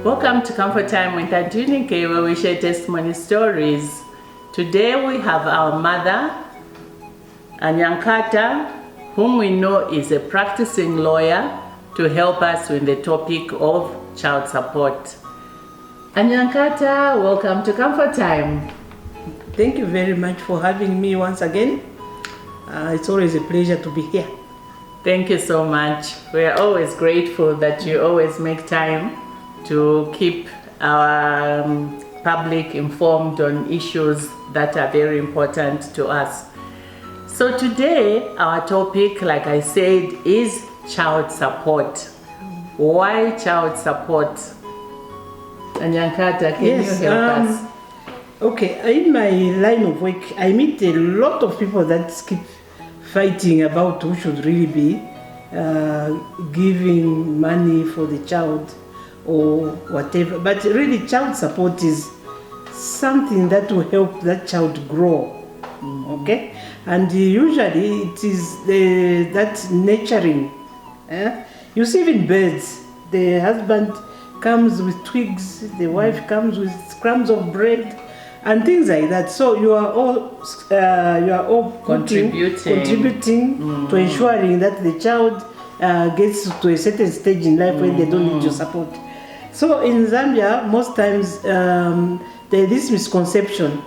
Welcome to Comfort Time with Aunty Yunike, where we share testimony stories. Today we have our mother, Aunty Yunike, whom we know is a practicing lawyer, to help us with the topic of child support. Aunty Yunike, welcome to Comfort Time. Thank you very much for having me once again. It's always a pleasure to be here. Thank you so much. We are always grateful that you always make time to keep our public informed on issues that are very important to us. So today, our topic, like I said, is child support. Why child support? Aunty Yunike, can you help us? Okay, in my line of work, I meet a lot of people that keep fighting about who should really be giving money for the child or whatever. But really, child support is something that will help that child grow. Okay, and usually it is that nurturing. You see, even birds, the husband comes with twigs, the wife comes with crumbs of bread and things like that. So you are all contributing to ensuring that the child gets to a certain stage in life where they don't need your support. So in Zambia, most times there is this misconception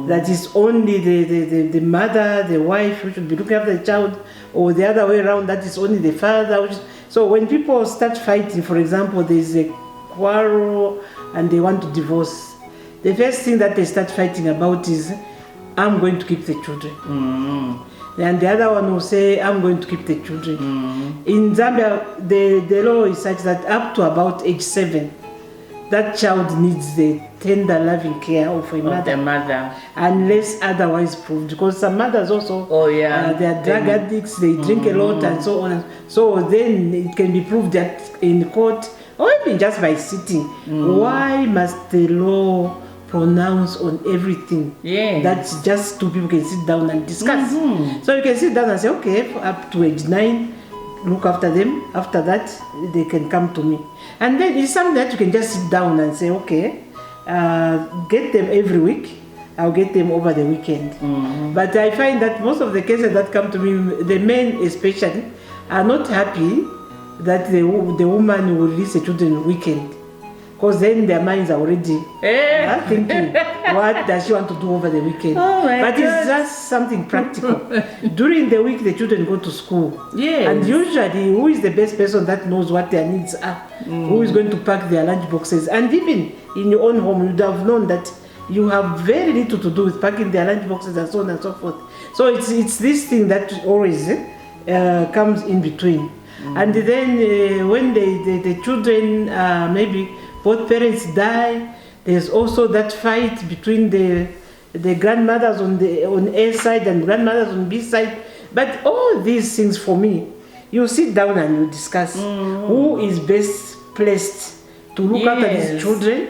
that it's only the mother, the wife who should be looking after the child, or the other way around, that is only the father. So when people start fighting, for example, there's a quarrel and they want to divorce, the first thing that they start fighting about is, I'm going to keep the children. And the other one will say, I'm going to keep the children. In Zambia, the law is such that up to about age 7, that child needs the tender, loving care of a mother. Unless otherwise proved. Because some mothers also, they are drug addicts, they drink a lot and so on. So then it can be proved that in court, or even just by sitting. Why must the law pronounce on everything? That's just two people can sit down and discuss. So you can sit down and say, okay, up to age 9, look after them. After that, they can come to me. And then it's something that you can just sit down and say, okay, get them every week. I'll get them over the weekend. But I find that most of the cases that come to me, the men especially, are not happy that the woman will release the children weekend. Because then their minds are already thinking, what does she want to do over the weekend? But it's just something practical. During the week, the children go to school. And usually, who is the best person that knows what their needs are? Who is going to pack their lunch boxes? And even in your own home, you'd have known that you have very little to do with packing their lunch boxes and so on and so forth. So it's this thing that always comes in between. And then when the children maybe both parents die, there's also that fight between the grandmothers on A side and grandmothers on B side. But all these things, for me, you sit down and you discuss who is best placed to look after these children.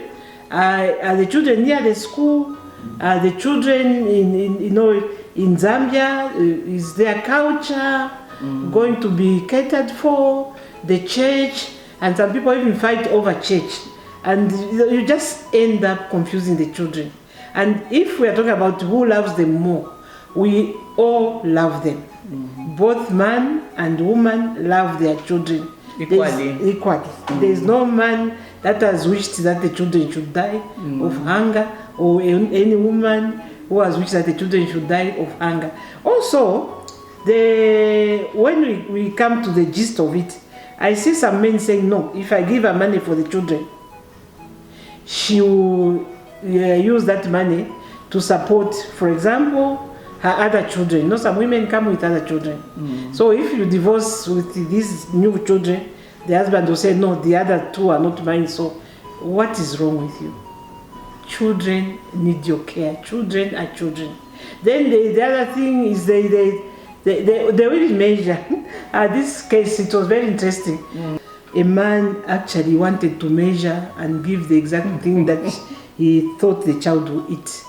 Are the children near the school? Are the children in Zambia? Is their culture going to be catered for? The church? And some people even fight over church. And you just end up confusing the children. And if we are talking about who loves them more, we all love them. Both man and woman love their children equally. There's no man that has wished that the children should die of hunger, or any woman who has wished that the children should die of hunger. Also, when we come to the gist of it, I see some men saying, no, if I give her money for the children, she will use that money to support, for example, her other children. Some women come with other children. So if you divorce with these new children, the husband will say, no, the other two are not mine. So what is wrong with you? Children need your care. Children are children. Then the other thing is they will measure. This case, it was very interesting. A man actually wanted to measure and give the exact thing that he thought the child would eat.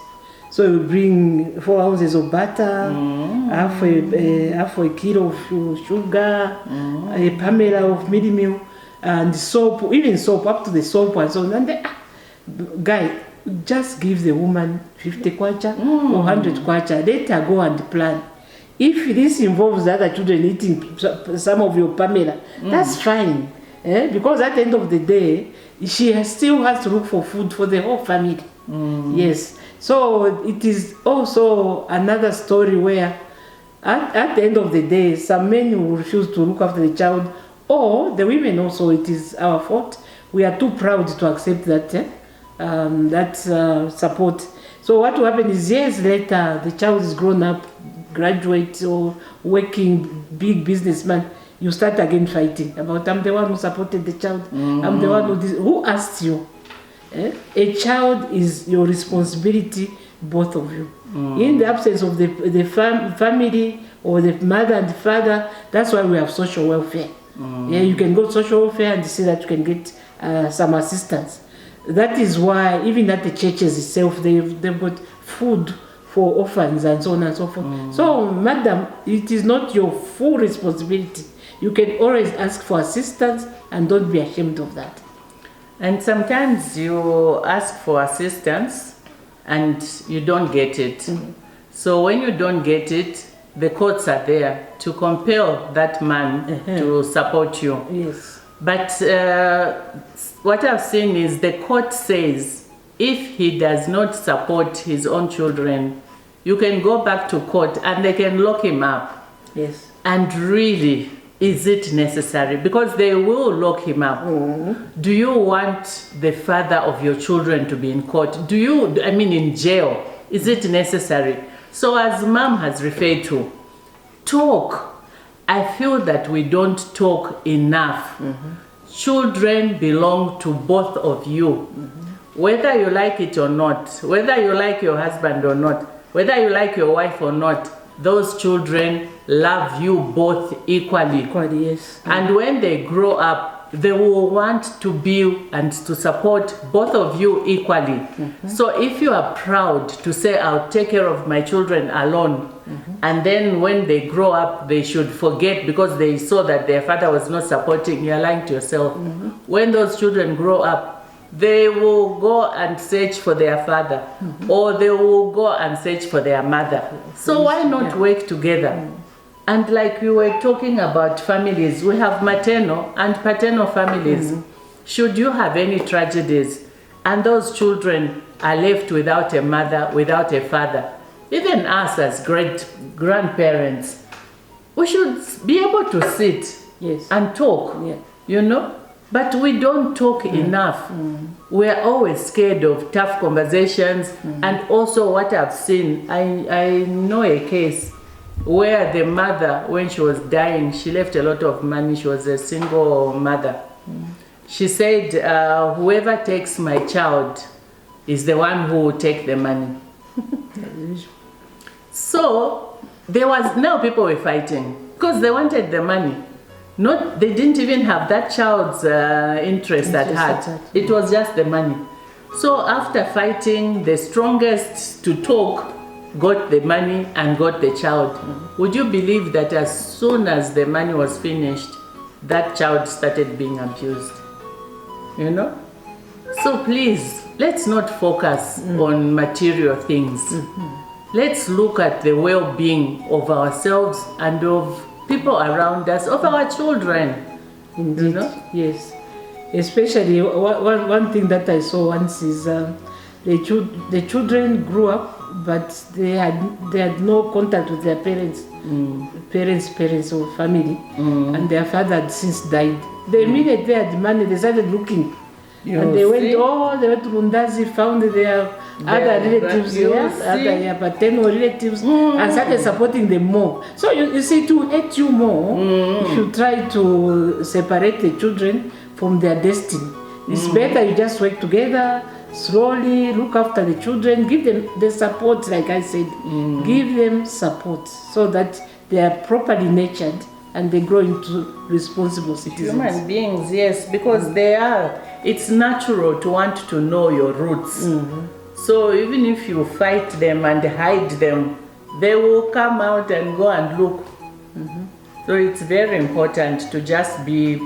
So he would bring 4 ounces of butter, half a kilo of sugar, a pamela of midi meal. and soap, even soap, up to the soap and so on. And guy, just give the woman 50 kwacha or 100 kwacha. Let her go and plan. If this involves the other children eating some of your Pamela, that's fine. Because at the end of the day, she still has to look for food for the whole family. Yes. So it is also another story where at the end of the day, some men will refuse to look after the child, or the women also, it is our fault. We are too proud to accept that support. So what will happen is years later, the child is grown up, graduate or working, big businessman, you start again fighting about, I'm the one who supported the child, I'm the one who asked you. A child is your responsibility, both of you. In the absence of the family or the mother and the father, that's why we have social welfare. You can go to social welfare and see that you can get some assistance. That is why even at the churches itself, they've got food for orphans and so on and so forth. So, madam, it is not your full responsibility. You can always ask for assistance and don't be ashamed of that. And sometimes you ask for assistance and you don't get it. So when you don't get it, the courts are there to compel that man to support you. Yes. But what I've seen is the court says if he does not support his own children, you can go back to court and they can lock him up. Yes. And really, is it necessary? Because they will lock him up. Do you want the father of your children to be in court? In jail? Is it necessary? So as mom has referred to, talk. I feel that we don't talk enough. Children belong to both of you. Whether you like it or not, whether you like your husband or not, whether you like your wife or not, those children love you both equally. Equally, yes. And when they grow up, they will want to be and to support both of you equally. So if you are proud to say, I'll take care of my children alone, and then when they grow up, they should forget because they saw that their father was not supporting, you're lying to yourself. When those children grow up, they will go and search for their father, or they will go and search for their mother. So why not work together? And like we were talking about families, we have maternal and paternal families. Should you have any tragedies and those children are left without a mother, without a father, even us as grandparents, we should be able to sit and talk, But we don't talk enough. We're always scared of tough conversations. And also what I've seen, I know a case where the mother, when she was dying, she left a lot of money. She was a single mother. She said, whoever takes my child is the one who will take the money. So now people were fighting because they wanted the money. They didn't even have that child's interest at heart. It was just the money. So after fighting, the strongest to talk got the money and got the child. Would you believe that as soon as the money was finished, that child started being abused? So please, let's not focus on material things. Let's look at the well-being of ourselves and of people around us, of our children. Indeed, yes. Especially one thing that I saw once is the children grew up, but they had no contact with their parents, parents or family, and their father had since died. The minute they had money, they started looking. And they went all the way to Rundazi, found their other relatives, other paternal relatives, and started supporting them more. So you see, to hate you more, if you try to separate the children from their destiny. It's better you just work together, slowly look after the children, give them the support, like I said, give them support so that they are properly nurtured and they grow into responsible citizens. Human beings, yes, because it's natural to want to know your roots. So even if you fight them and hide them, they will come out and go and look. So it's very important to just be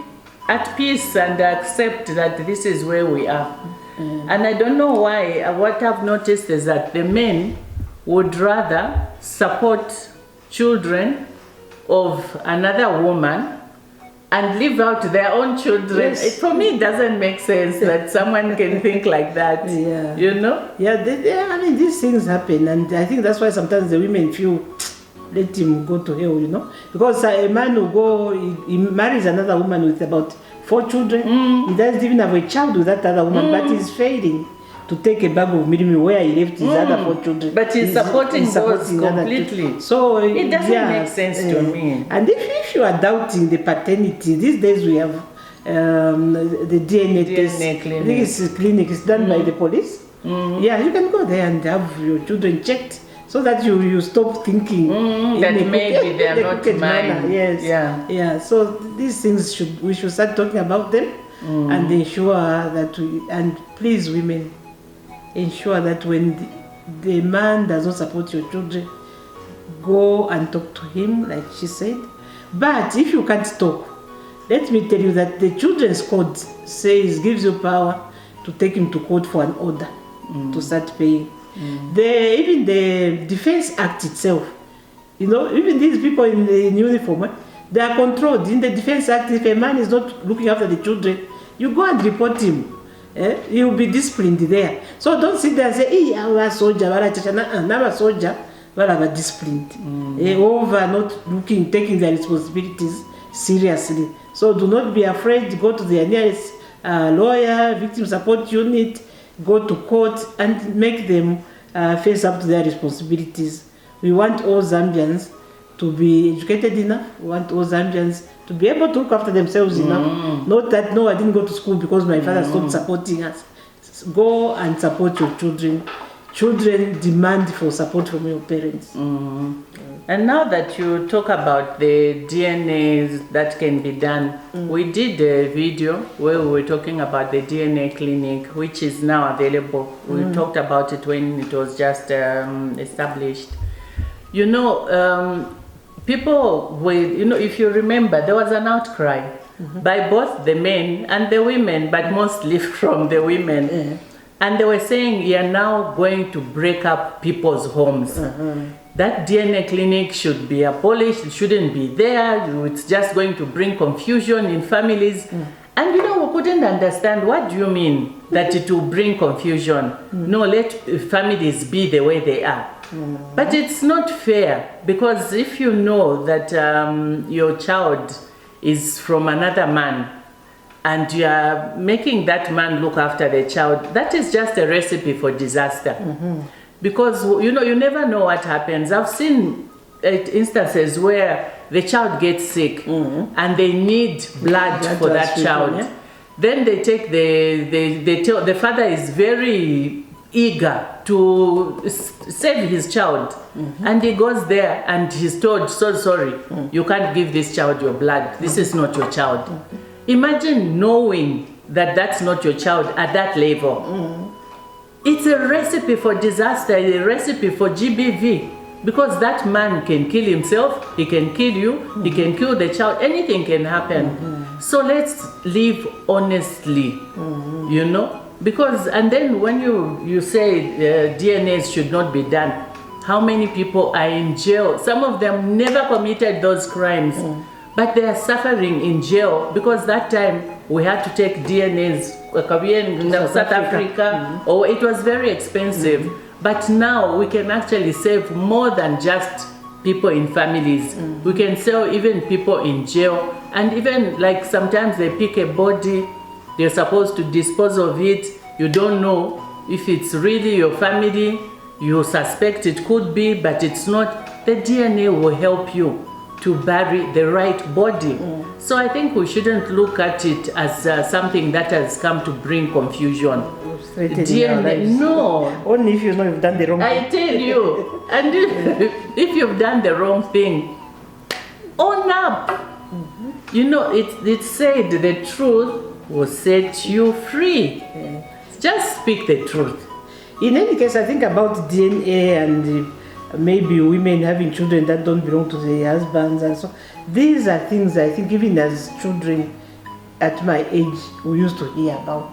at peace and accept that this is where we are. And I don't know why. What I've noticed is that the men would rather support children of another woman and leave out their own children. Yes. For me, it doesn't make sense that someone can think like that. Yeah. You know? Yeah, I mean, these things happen, and I think that's why sometimes the women feel, let him go to hell, you know? Because a man will go, he marries another woman with about 4 children. He doesn't even have a child with that other woman, but he's failing to take a bag of milk where he left his other 4 children. But he's supporting those other completely. So it doesn't make sense to me. And if you are doubting the paternity, these days we have the DNA test. DNA clinic. I think it's a clinic. It's done by the police. Yeah, you can go there and have your children checked so that you stop thinking that maybe they are not mine. Yes. Yeah. So these things we should start talking about them and ensure that and please women, ensure that when the man does not support your children, go and talk to him, like she said. But if you can't talk, let me tell you that the Children's Code gives you power to take him to court for an order to start paying. Even the Defense Act itself, you know, even these people in uniform, they are controlled. In the Defense Act, if a man is not looking after the children, you go and report him. He will be disciplined there. So don't sit there and say, hey, I'm a soldier, I'm a soldier, but I'm disciplined. Over not taking their responsibilities seriously. So do not be afraid, go to the nearest lawyer, victim support unit, go to court and make them face up to their responsibilities. We want all Zambians to be educated enough. We want all Zambians to be able to look after themselves enough. Not that, no, I didn't go to school because my father stopped supporting us. Go and support your children. Children demand for support from your parents. And now that you talk about the DNAs that can be done, we did a video where we were talking about the DNA clinic, which is now available. We talked about it when it was just established. You know, people with, you know, if you remember, there was an outcry by both the men and the women, but mostly from the women. And they were saying, you are now going to break up people's homes. That DNA clinic should be abolished, it shouldn't be there, it's just going to bring confusion in families. And you know, we couldn't understand, what do you mean that it will bring confusion? No, let families be the way they are. But it's not fair, because if you know that your child is from another man, and you are making that man look after the child, that is just a recipe for disaster. Because, you know, you never know what happens. I've seen instances where the child gets sick and they need blood for that child. Then they take the father is very eager to save his child. And he goes there and he's told, so sorry, you can't give this child your blood. This is not your child. Imagine knowing that that's not your child at that level. It's a recipe for disaster, a recipe for GBV. Because that man can kill himself, he can kill you, he can kill the child, anything can happen. So let's live honestly, you know? Because, and then when you say DNAs should not be done, how many people are in jail? Some of them never committed those crimes. But they are suffering in jail because that time we had to take DNAs in South Africa, or it was very expensive. But now we can actually save more than just people in families. We can save even people in jail, and even like sometimes they pick a body, they're supposed to dispose of it. You don't know if it's really your family. You suspect it could be, but it's not. The DNA will help you to bury the right body. So I think we shouldn't look at it as something that has come to bring confusion. DNA, no. Only if you know you've done the wrong thing. I tell you, and if you've done the wrong thing, own up. You know, it said the truth will set you free. Just speak the truth. In any case, I think about DNA and maybe women having children that don't belong to their husbands and so. These are things I think even as children, at my age we used to hear about.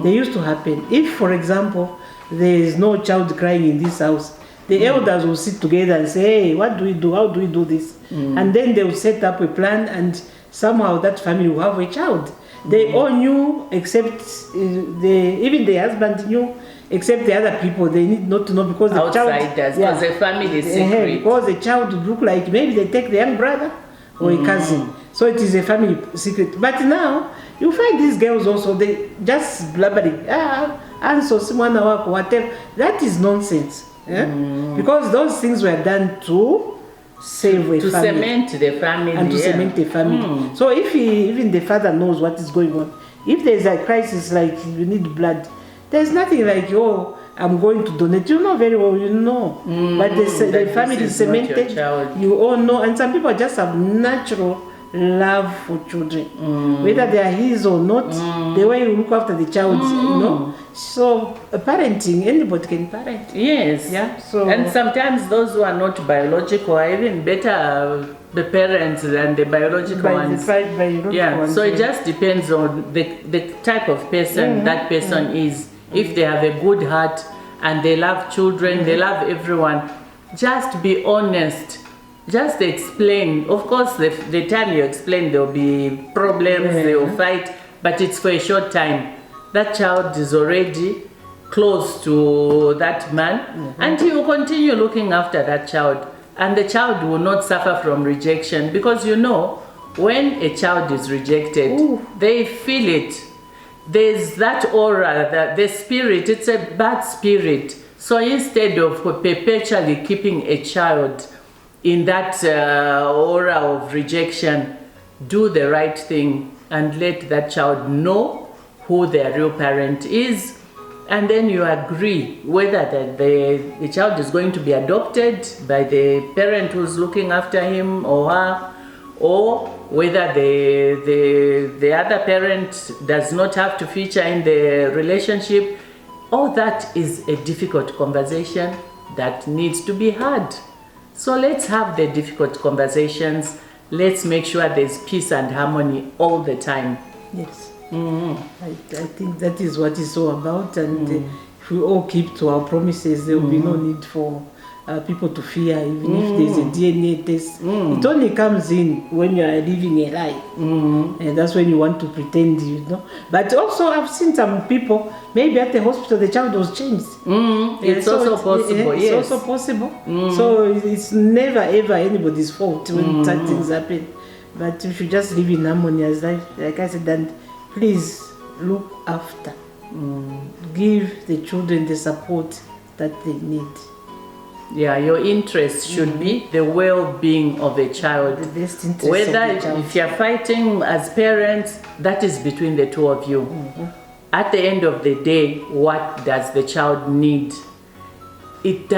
They used to happen. If, for example, there is no child crying in this house, the elders will sit together and say, hey, what do we do? How do we do this? And then they will set up a plan, and somehow that family will have a child. They all knew, except even the husband knew, except the other people. They need not to know, because the outsiders, because the family is secret. Because the child would look like, maybe they take the young brother or a cousin. So it is a family secret. But now, you find these girls also, they just blabbering, so whatever. That is nonsense. Because those things were done to save a family. To cement the family. And to cement the family. So if even the father knows what is going on, if there is a crisis like you need blood, there's nothing like, oh, I'm going to donate. You know very well, you know. But the family is cemented. You all know. And some people just have natural love for children. Whether they are his or not, the way you look after the child, you know. So parenting, anybody can parent. Yes. Yeah. So, and sometimes those who are not biological are even better the parents than the biological ones. Ones, so it just depends on the type of person that person is. If they have a good heart and they love children, they love everyone, just be honest. Just explain. Of course, the time you explain, there will be problems, they will fight, but it's for a short time. That child is already close to that man, and he will continue looking after that child. And the child will not suffer from rejection, because you know, when a child is rejected, they feel it. There's that aura, that the spirit, it's a bad spirit. So instead of perpetually keeping a child in that aura of rejection, do the right thing and let that child know who their real parent is, and then you agree whether the child is going to be adopted by the parent who's looking after him or her, or whether the other parent does not have to feature in the relationship. All that is a difficult conversation that needs to be had. So let's have the difficult conversations. Let's make sure there's peace and harmony all the time. Yes. I think that is what it's all about. And if we all keep to our promises, there will be no need for people to fear, even if there's a DNA test. It only comes in when you are living a lie. And that's when you want to pretend, you know. But also, I've seen some people, maybe at the hospital, the child was changed. It's also possible, yes. It's also possible. So it's never ever anybody's fault when such things happen. But if you just live in harmony, as like I said, and please look after. Give the children the support that they need. Yeah, your interest should be the well-being of a child. The best interest Whether of the child. if you're fighting as parents, that is between the two of you. At the end of the day, what does the child need? It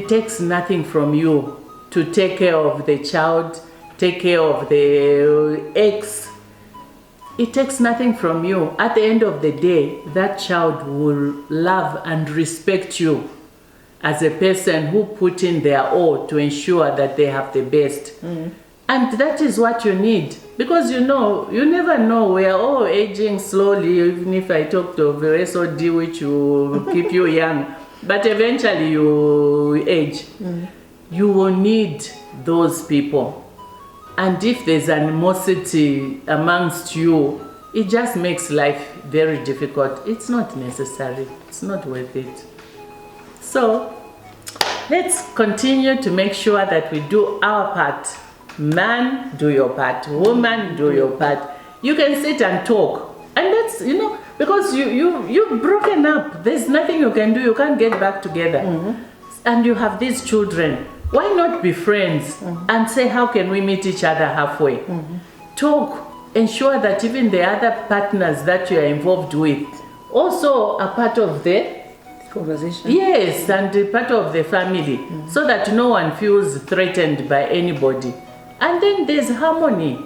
takes nothing from you to take care of the child, take care of the ex. It takes nothing from you. At the end of the day, that child will love and respect you as a person who put in their all to ensure that they have the best. And that is what you need. Because you know, you never know, we are all aging slowly, even if I talk to a SOD which will keep you young. But eventually you age. You will need those people. And if there's animosity amongst you, it just makes life very difficult. It's not necessary. It's not worth it. So, let's continue to make sure that we do our part. Man, do your part. Woman, do your part. You can sit and talk. And that's, you know, because you've broken up. There's nothing you can do. You can't get back together. And you have these children. Why not be friends and say, how can we meet each other halfway? Talk. Ensure that even the other partners that you are involved with also are part of the conversation. Yes, and part of the family, so that no one feels threatened by anybody. And then there's harmony.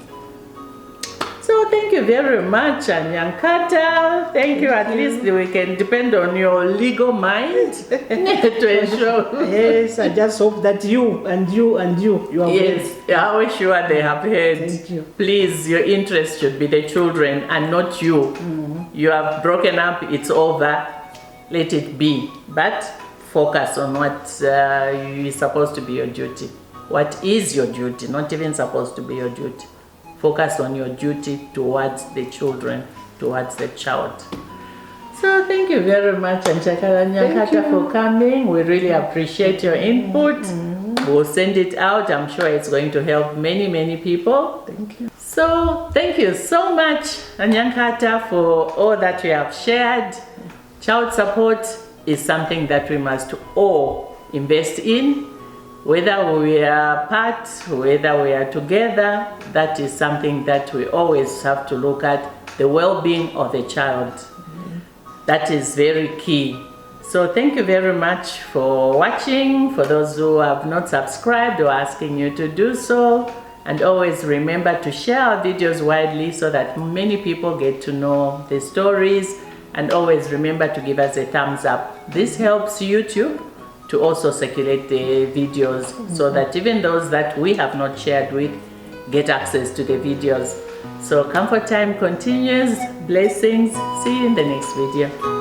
So thank you very much, Anyankata. Thank you. At least we can depend on your legal mind to ensure. Yes, I just hope that you are Yes, I wish you they have heard. Thank you. Please, your interest should be the children and not you. You have broken up, it's over. Let it be. But focus on what is supposed to be your duty. What is your duty? Not even supposed to be your duty. Focus on your duty towards the children, towards the child. So thank you very much, Anyankata, for coming. We really appreciate your input. We'll send it out. I'm sure it's going to help many, many people. Thank you. So thank you so much, Anyankata, for all that you have shared. Child support is something that we must all invest in. Whether we are apart, whether we are together, that is something that we always have to look at, the well-being of the child. That is very key. So thank you very much for watching. For those who have not subscribed, we're asking you to do so. And always remember to share our videos widely so that many people get to know the stories. And always remember to give us a thumbs up. This helps YouTube to also circulate the videos so that even those that we have not shared with get access to the videos. So Comfort Time continues. Blessings. See you in the next video.